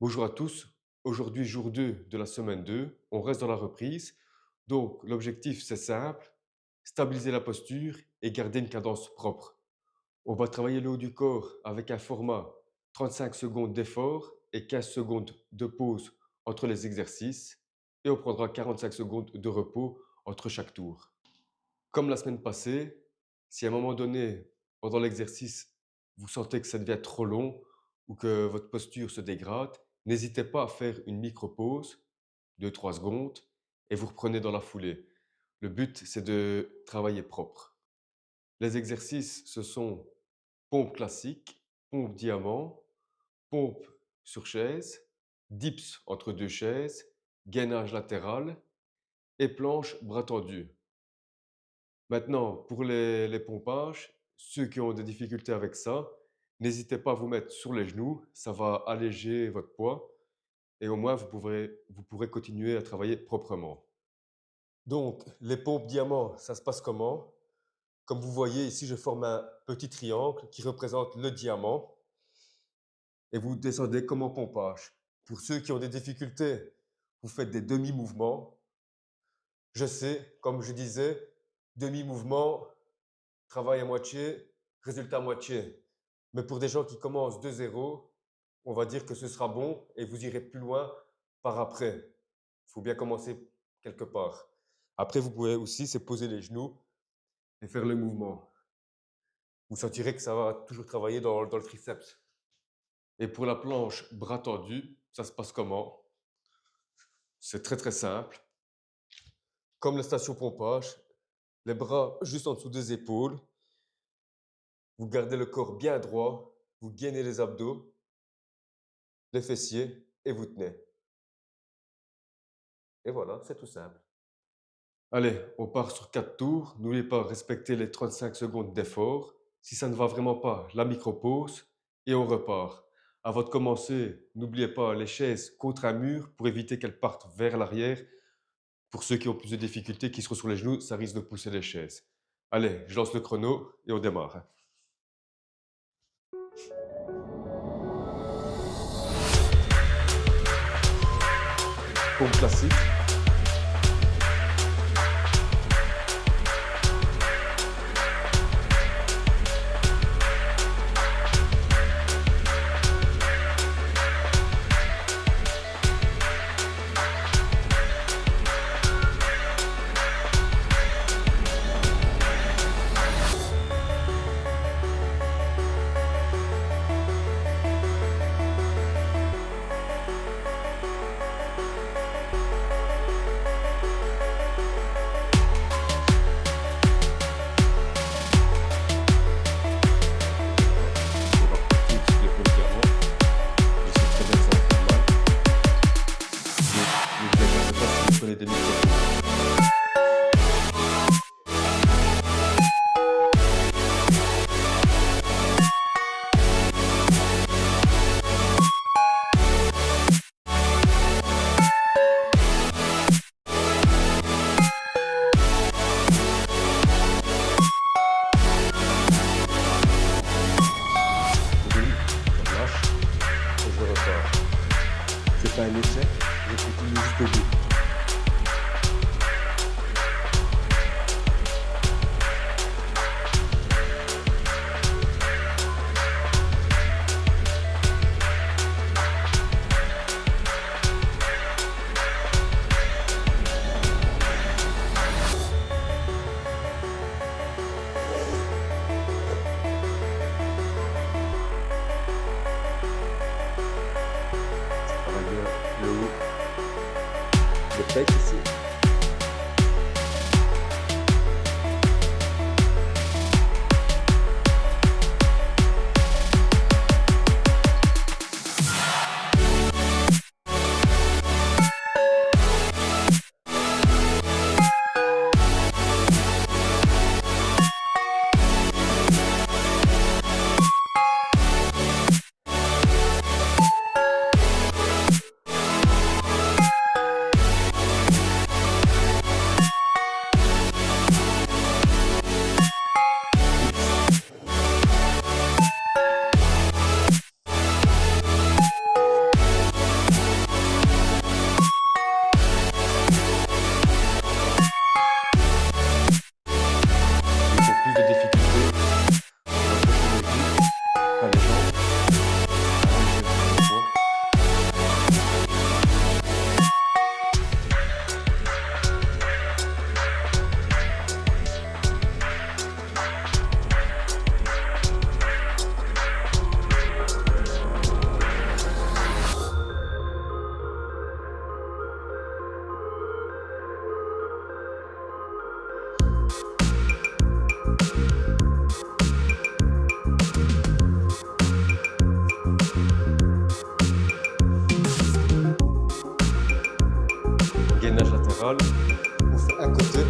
Bonjour à tous. Aujourd'hui, jour 2 de la semaine 2. On reste dans la reprise. Donc, l'objectif, c'est simple, stabiliser la posture et garder une cadence propre. On va travailler le haut du corps avec un format 35 secondes d'effort et 15 secondes de pause entre les exercices. Et on prendra 45 secondes de repos entre chaque tour. Comme la semaine passée, si à un moment donné, pendant l'exercice, vous sentez que ça devient trop long ou que votre posture se dégrade, n'hésitez pas à faire une micro-pause de 3 secondes et vous reprenez dans la foulée. Le but, c'est de travailler propre. Les exercices, ce sont pompe classique, pompe diamant, pompe sur chaise, dips entre deux chaises, gainage latéral et planche bras tendus. Maintenant, pour les pompages, ceux qui ont des difficultés avec ça, n'hésitez pas à vous mettre sur les genoux, ça va alléger votre poids et au moins vous pourrez continuer à travailler proprement. Donc, les pompes diamants, ça se passe comment? Comme vous voyez ici, je forme un petit triangle qui représente le diamant et vous descendez comme en pompage. Pour ceux qui ont des difficultés, vous faites des demi-mouvements. Je sais, comme je disais, demi-mouvement, travail à moitié, résultat à moitié. Mais pour des gens qui commencent de zéro, on va dire que ce sera bon et vous irez plus loin par après. Il faut bien commencer quelque part. Après, vous pouvez aussi se poser les genoux et faire le mouvement. Vous sentirez que ça va toujours travailler dans le triceps. Et pour la planche bras tendu, ça se passe comment? C'est très très simple. Comme la station pompage, les bras juste en dessous des épaules. Vous gardez le corps bien droit, vous gainez les abdos, les fessiers et vous tenez. Et voilà, c'est tout simple. Allez, on part sur 4 tours. N'oubliez pas de respecter les 35 secondes d'effort. Si ça ne va vraiment pas, la micro-pause et on repart. Avant de commencer, n'oubliez pas les chaises contre un mur pour éviter qu'elles partent vers l'arrière. Pour ceux qui ont plus de difficultés, qui seront sur les genoux, ça risque de pousser les chaises. Allez, je lance le chrono et on démarre, hein. Pompe classique. On va repartir sur les pompes diamant. Je sais très bien que ça va faire mal. Ne vous inquiétez pas si vous prenez des micro. Je relâche et je repars. C'est pas un échec, je continue jusqu'au bout. Travaille bien le haut, le pec ici. latéral. On fait un côté.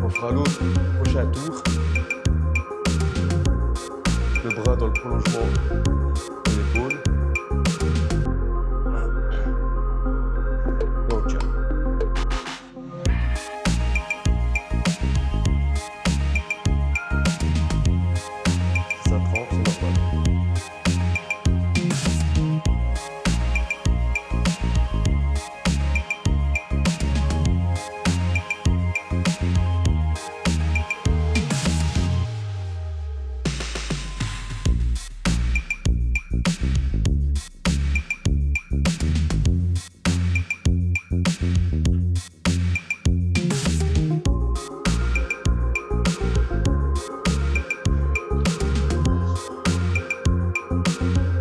On fera l'autre prochain tour. Le bras dans le prolongement de l'épaule. Et on tient. Si ça trempe, c'est normal.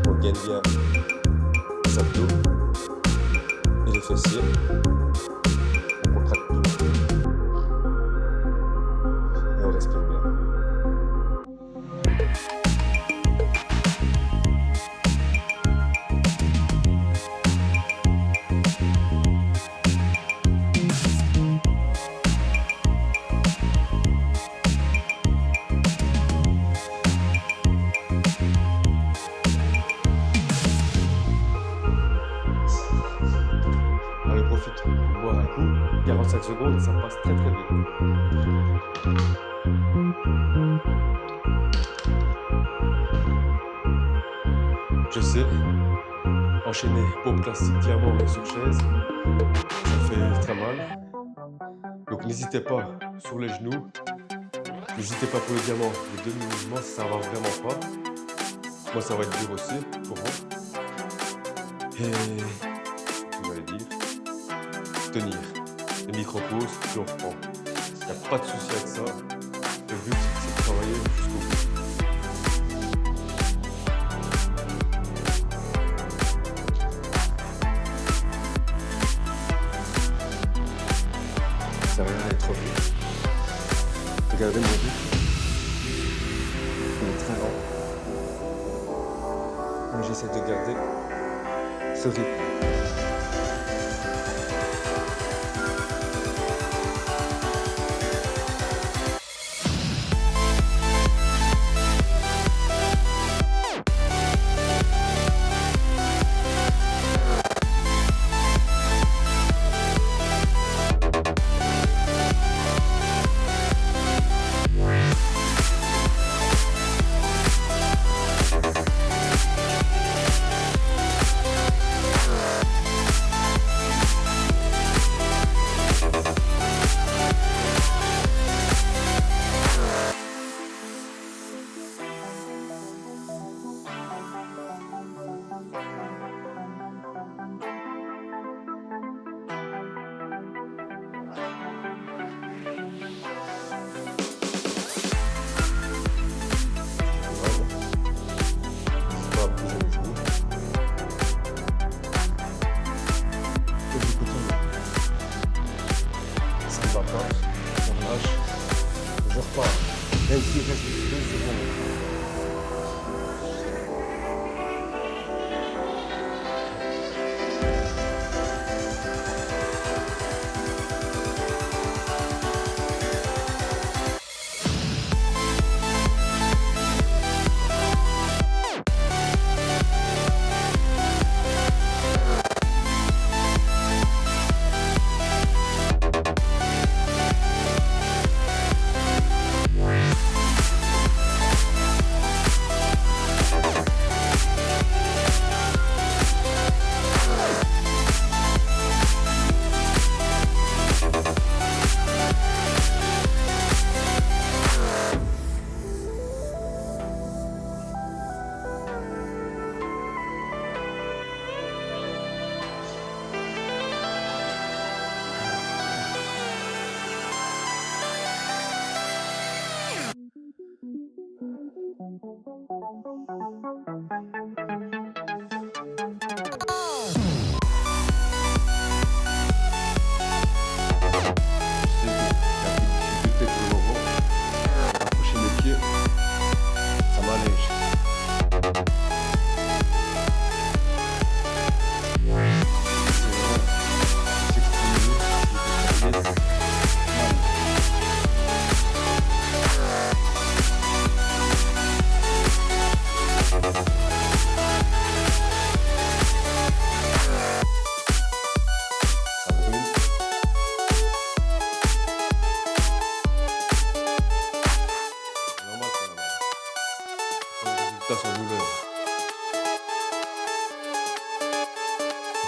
On gagne bien les abdos et les fessiers. On contracte tout. Et on respire bien. Allez, profite pour boire un coup. 45 secondes, ça passe très très vite. Je sais, enchaîner pompe classique diamant sur chaise, ça fait très mal. Donc n'hésitez pas sur les genoux. N'hésitez pas pour le diamant. Les demi-mouvements, ça va vraiment pas. Moi, ça va être dur aussi pour moi. Et je vais dire, tenir. Les micro-pauses, puis on reprend. Il n'y a pas de souci avec ça. Le but, c'est de travailler jusqu'au bout. Ça sert à rien d'être trop vite. Regardez mon rythme. Il est très lent. Mais j'essaie de garder ce rythme.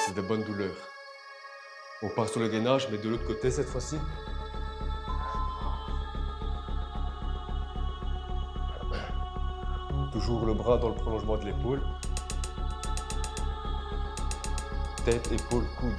c'est de bonnes douleurs. On part sur le gainage, mais de l'autre côté cette fois-ci. Toujours le bras dans le prolongement de l'épaule. Tête, épaule, coude.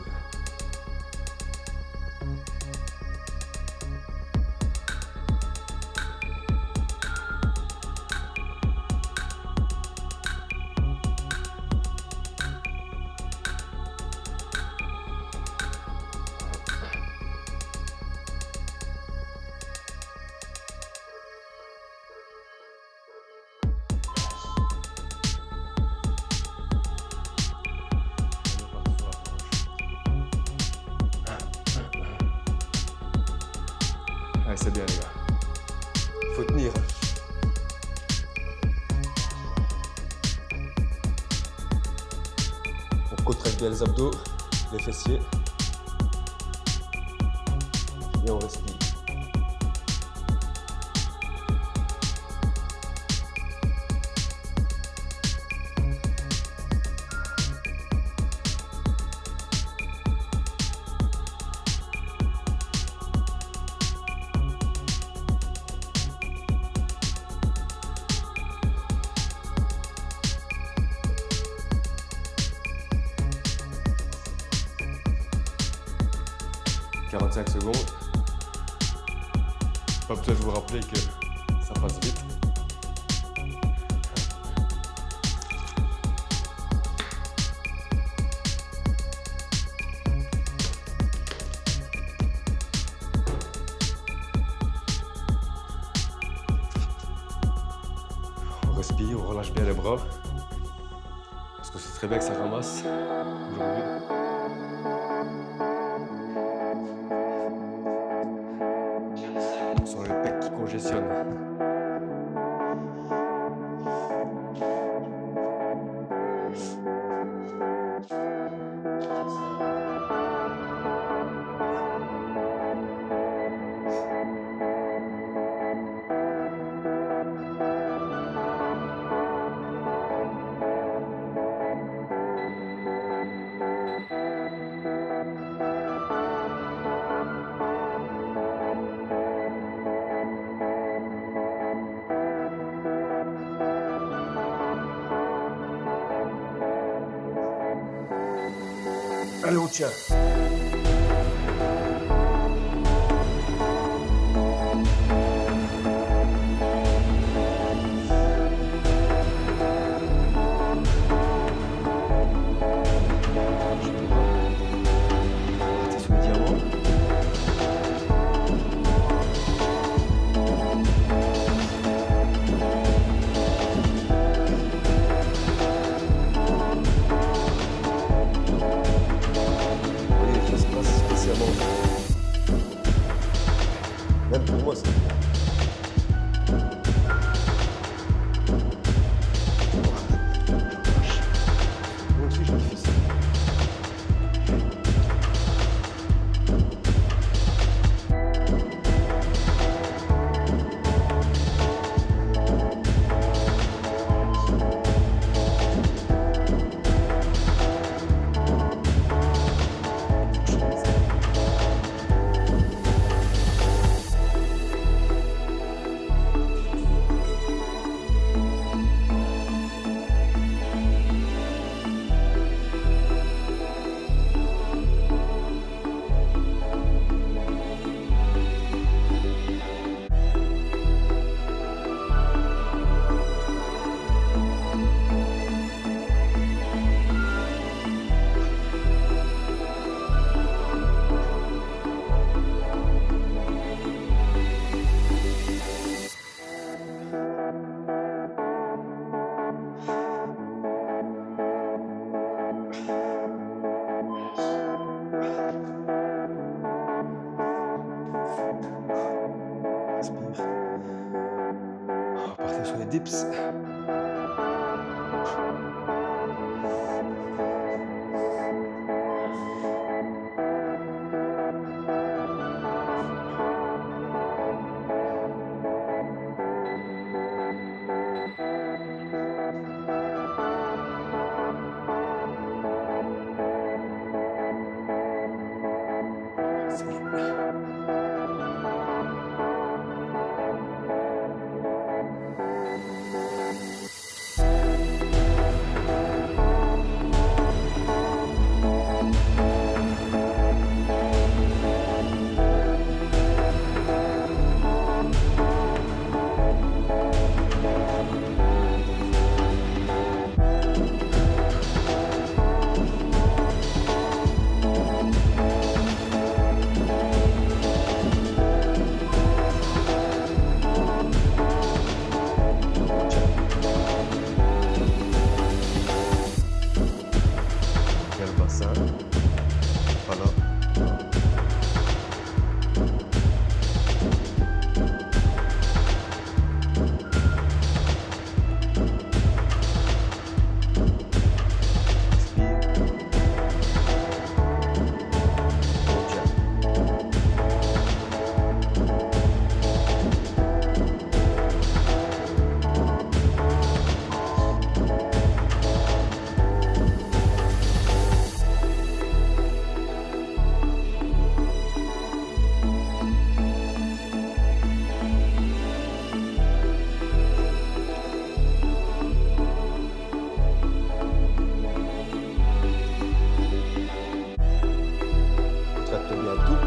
Allez, c'est bien les gars. Il faut tenir. On contracte bien les abdos, les fessiers. Et on respire. « 45 secondes. Pas besoin de vous rappeler que ça passe vite. On respire, on relâche bien les bras. Parce que c'est très bien que ça ramasse aujourd'hui. Ce sont les pecs qui congestionnent. Allez, on tient. Partez sur le diamant. Même pour moi, c'est bien. Moi aussi, j'ai fait ça. Respire. On va partir sur les dips. Tiens le bassin. Voilà. Expire. Tiens. Contracte bien tout.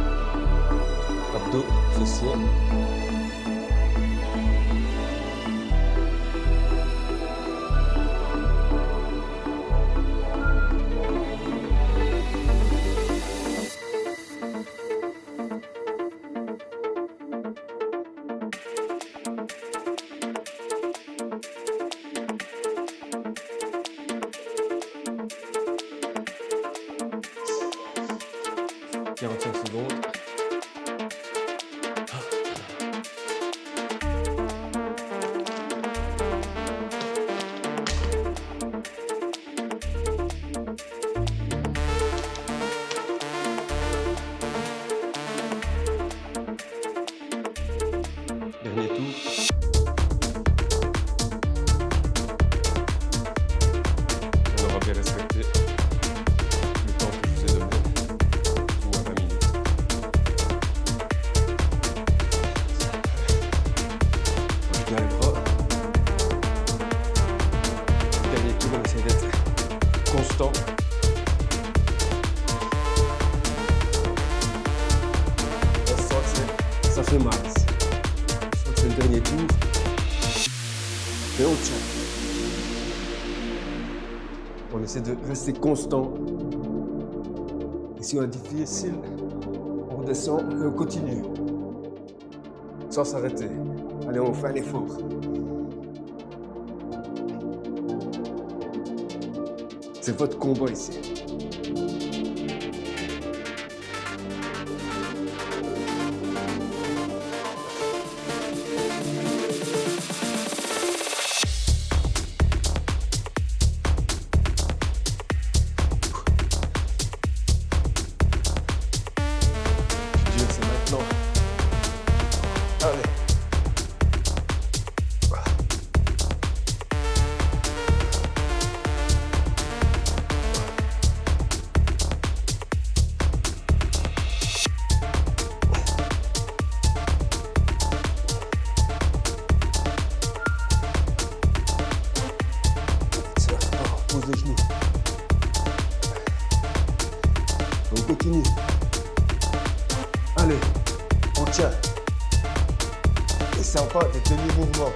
Abdos, fessiers. « 45 secondes. Dernier tour. On aura bien respecté le temps que je vous ai donné. Ou à 20 minutes. On bien les bras. Dernier tour, on essaie d'être constant. On sent que ça fait mal. C'est le dernier tour. Et on tient. On essaie de rester constant. Et si on est difficile, on redescend et on continue. Sans s'arrêter. Allez, on fait un effort. C'est votre combat ici. Dur, c'est maintenant. Allez. Ça, pose les genoux. On continue. Allez, on tient. Et sympa des demi-mouvements.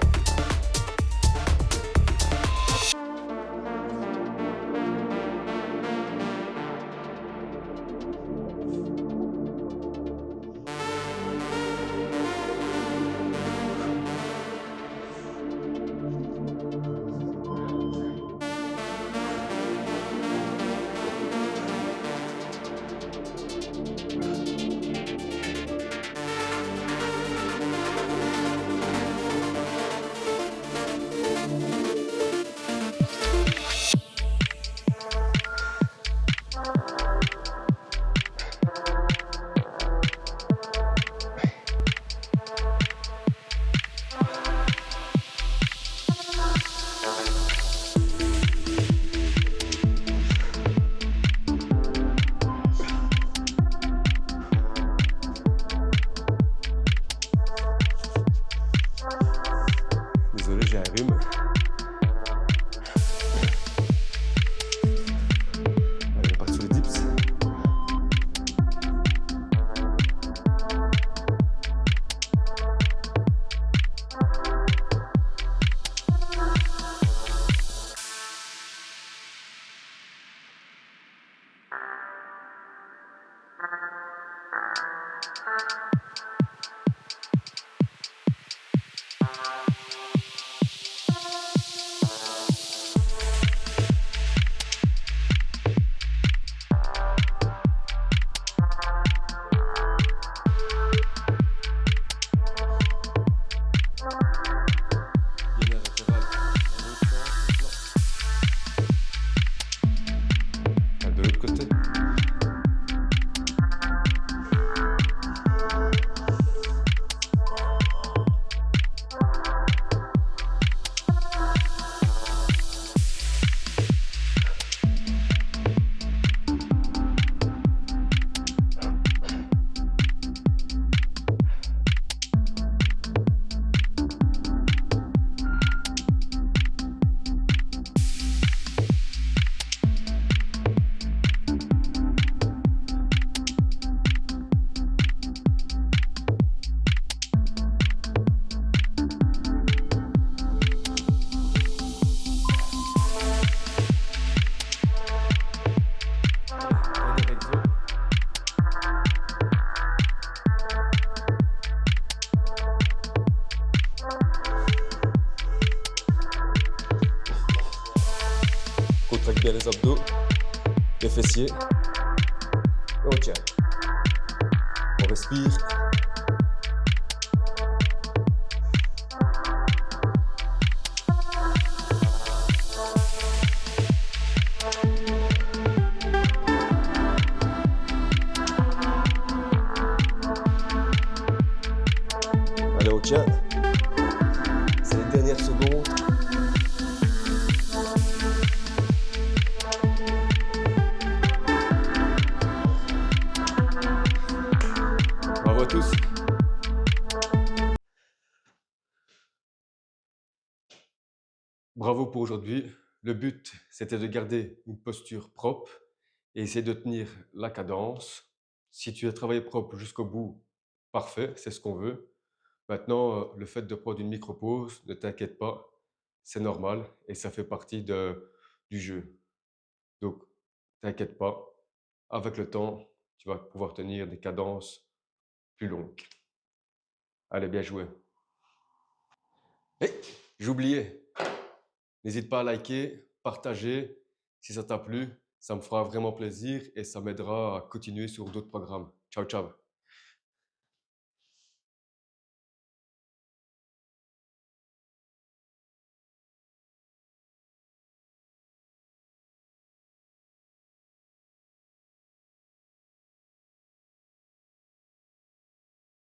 Gainer latéral dans l'autre sens maintenant. Enfin, de l'autre côté. Dernier exo. Contracte bien les abdos, les fessiers. Et on tient. On respire. Allez, on tient. C'est les dernières secondes. Bravo à tous. Bravo pour aujourd'hui. Le but, c'était de garder une posture propre et essayer de tenir la cadence. Si tu as travaillé propre jusqu'au bout, parfait, c'est ce qu'on veut. Maintenant, le fait de prendre une micro-pause, ne t'inquiète pas, c'est normal et ça fait partie du jeu. Donc, t'inquiète pas, avec le temps, tu vas pouvoir tenir des cadences plus longues. Allez, bien joué. Et j'oubliais, n'hésite pas à liker, partager si ça t'a plu. Ça me fera vraiment plaisir et ça m'aidera à continuer sur d'autres programmes. Ciao, ciao.